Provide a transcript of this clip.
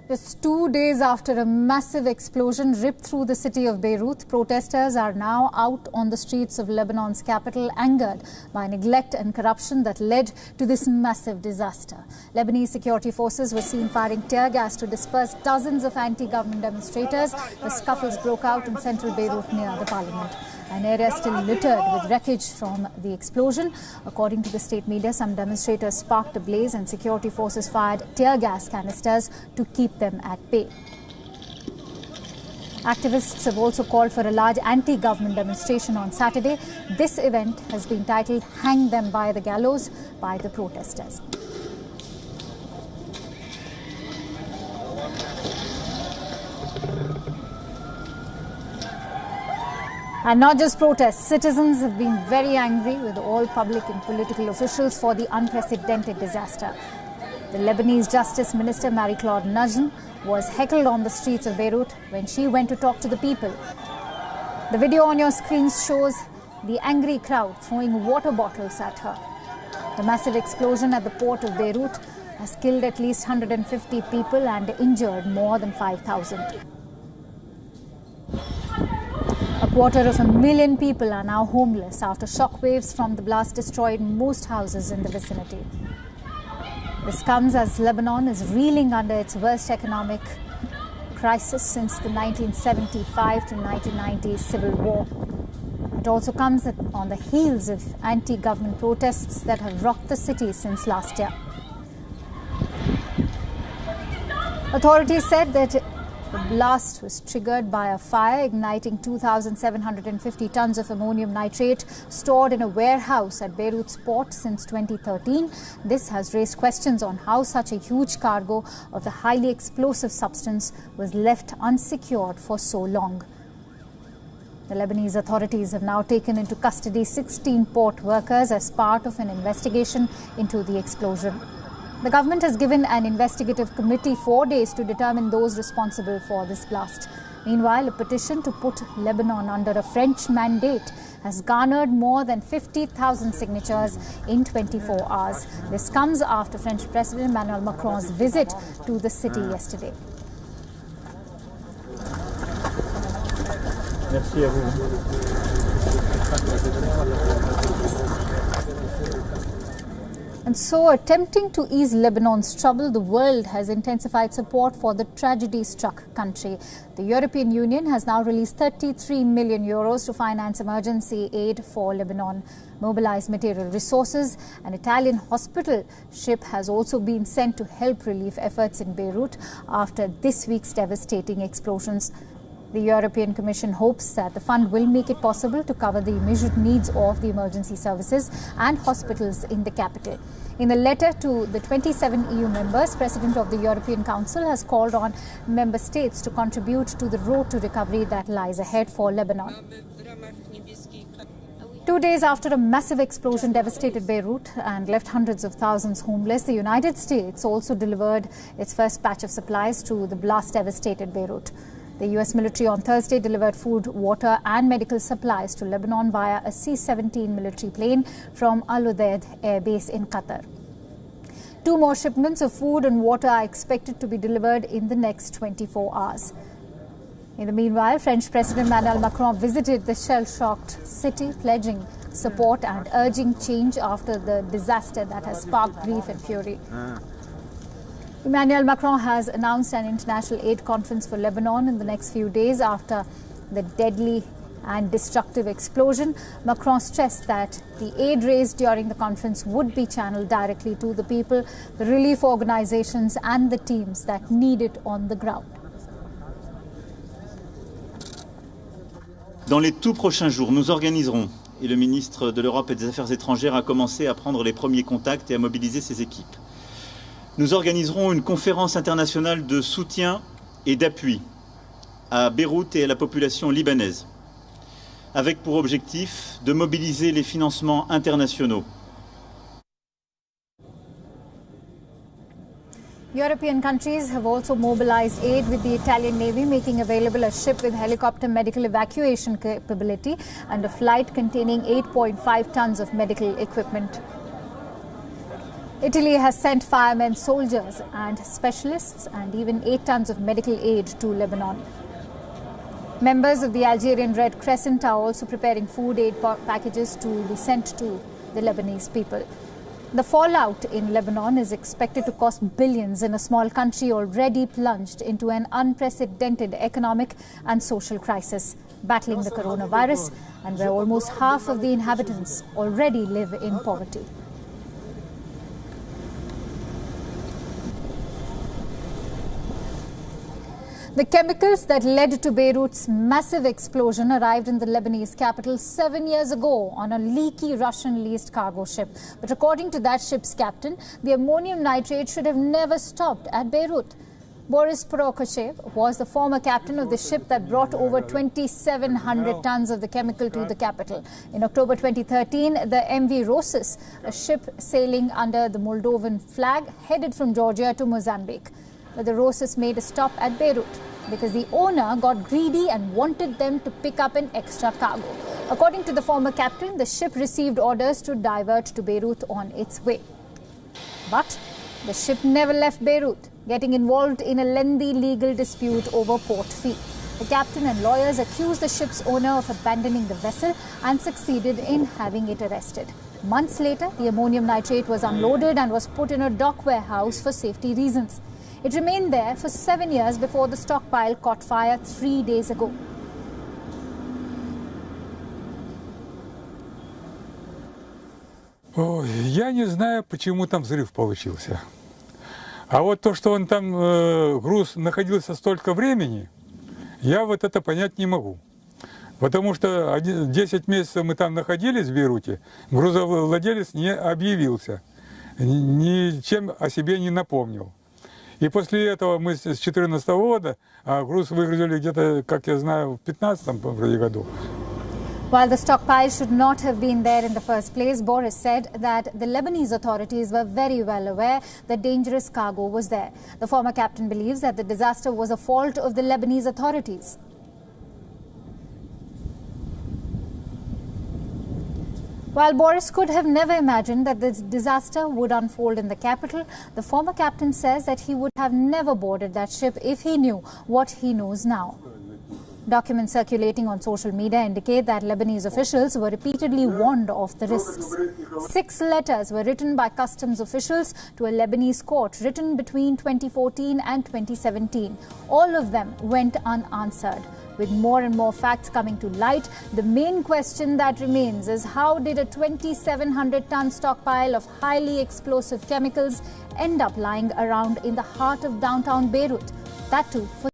Just 2 days after a massive explosion ripped through the city of Beirut, protesters are now out on the streets of Lebanon's capital, angered by neglect and corruption that led to this massive disaster. Lebanese security forces were seen firing tear gas to disperse dozens of anti-government demonstrators. The scuffles broke out in central Beirut near the parliament. An area still littered with wreckage from the explosion. According to the state media, some demonstrators sparked a blaze and security forces fired tear gas canisters to keep them at bay. Activists have also called for a large anti-government demonstration on Saturday. This event has been titled "Hang Them by the Gallows" by the protesters. And not just protests, citizens have been very angry with all public and political officials for the unprecedented disaster. The Lebanese Justice Minister Marie-Claude Najm was heckled on the streets of Beirut when she went to talk to the people. The video on your screens shows the angry crowd throwing water bottles at her. The massive explosion at the port of Beirut has killed at least 150 people and injured more than 5,000. 250,000 people are now homeless after shockwaves from the blast destroyed most houses in the vicinity. This comes as Lebanon is reeling under its worst economic crisis since the 1975 to 1990 civil war. It also comes on the heels of anti-government protests that have rocked the city since last year. Authorities said that the blast was triggered by a fire igniting 2,750 tons of ammonium nitrate stored in a warehouse at Beirut's port since 2013. This has raised questions on how such a huge cargo of the highly explosive substance was left unsecured for so long. The Lebanese authorities have now taken into custody 16 port workers as part of an investigation into the explosion. The government has given an investigative committee 4 days to determine those responsible for this blast. Meanwhile, a petition to put Lebanon under a French mandate has garnered more than 50,000 signatures in 24 hours. This comes after French President Emmanuel Macron's visit to the city yesterday. Merci à vous. And so, attempting to ease Lebanon's trouble, the world has intensified support for the tragedy-struck country. The European Union has now released 33 million euros to finance emergency aid for Lebanon. Mobilized material resources. An Italian hospital ship has also been sent to help relief efforts in Beirut after this week's devastating explosions. The European Commission hopes that the fund will make it possible to cover the immediate needs of the emergency services and hospitals in the capital. In a letter to the 27 EU members, President of the European Council has called on member states to contribute to the road to recovery that lies ahead for Lebanon. 2 days after a massive explosion devastated Beirut and left hundreds of thousands homeless, the United States also delivered its first batch of supplies to the blast-devastated Beirut. The U.S. military on Thursday delivered food, water and medical supplies to Lebanon via a C-17 military plane from Al Udeid Air Base in Qatar. 2 more shipments of food and water are expected to be delivered in the next 24 hours. In the meanwhile, French President Emmanuel Macron visited the shell-shocked city, pledging support and urging change after the disaster that has sparked grief and fury. Emmanuel Macron has announced an international aid conference for Lebanon in the next few days after the deadly and destructive explosion. Macron stressed that the aid raised during the conference would be channeled directly to the people, the relief organizations and the teams that need it on the ground. Dans les tout prochains jours, nous organiserons, et le ministre de l'Europe et des Affaires étrangères a commencé à prendre les premiers contacts et à mobiliser ses équipes. Nous organiserons une conférence internationale de soutien et d'appui à Beyrouth et à la population libanaise, avec pour objectif de mobiliser les financements internationaux. European countries have also mobilized aid, with the Italian Navy making available a ship with helicopter medical evacuation capability and a flight containing 8.5 tons of medical equipment. Italy has sent firemen, soldiers and specialists and even 8 tons of medical aid to Lebanon. Members of the Algerian Red Crescent are also preparing food aid packages to be sent to the Lebanese people. The fallout in Lebanon is expected to cost billions in a small country already plunged into an unprecedented economic and social crisis, battling the coronavirus, and where almost half of the inhabitants already live in poverty. The chemicals that led to Beirut's massive explosion arrived in the Lebanese capital 7 years ago on a leaky Russian-leased cargo ship. But according to that ship's captain, the ammonium nitrate should have never stopped at Beirut. Boris Prokofiev was the former captain of the ship that brought over 2,700 tons of the chemical to the capital. In October 2013, the MV Rosus, a ship sailing under the Moldovan flag, headed from Georgia to Mozambique. But the Rosus made a stop at Beirut because the owner got greedy and wanted them to pick up an extra cargo. According to the former captain, the ship received orders to divert to Beirut on its way. But the ship never left Beirut, getting involved in a lengthy legal dispute over port fee. The captain and lawyers accused the ship's owner of abandoning the vessel and succeeded in having it arrested. Months later, the ammonium nitrate was unloaded and was put in a dock warehouse for safety reasons. It remained there for 7 years before the stockpile caught fire 3 days ago. Я не знаю, почему там взрыв получился. А вот то, что он там, груз находился столько времени, я вот это понять не могу. Потому что 10 месяцев мы там находились в Бейруте, грузовладелец не объявился, ничем о себе не напомнил. И после этого мы с 2014 года, а груз выгрузили где-то, как я знаю, в 2015 году. While the stockpile should not have been there in the first place, Boris said that the Lebanese authorities were very well aware that dangerous cargo was there. The former captain believes that the disaster was a fault of the Lebanese authorities. While Boris could have never imagined that this disaster would unfold in the capital, the former captain says that he would have never boarded that ship if he knew what he knows now. Documents circulating on social media indicate that Lebanese officials were repeatedly warned of the risks. 6 letters were written by customs officials to a Lebanese court written between 2014 and 2017. All of them went unanswered. With more and more facts coming to light, the main question that remains is how did a 2,700-ton stockpile of highly explosive chemicals end up lying around in the heart of downtown Beirut? That too for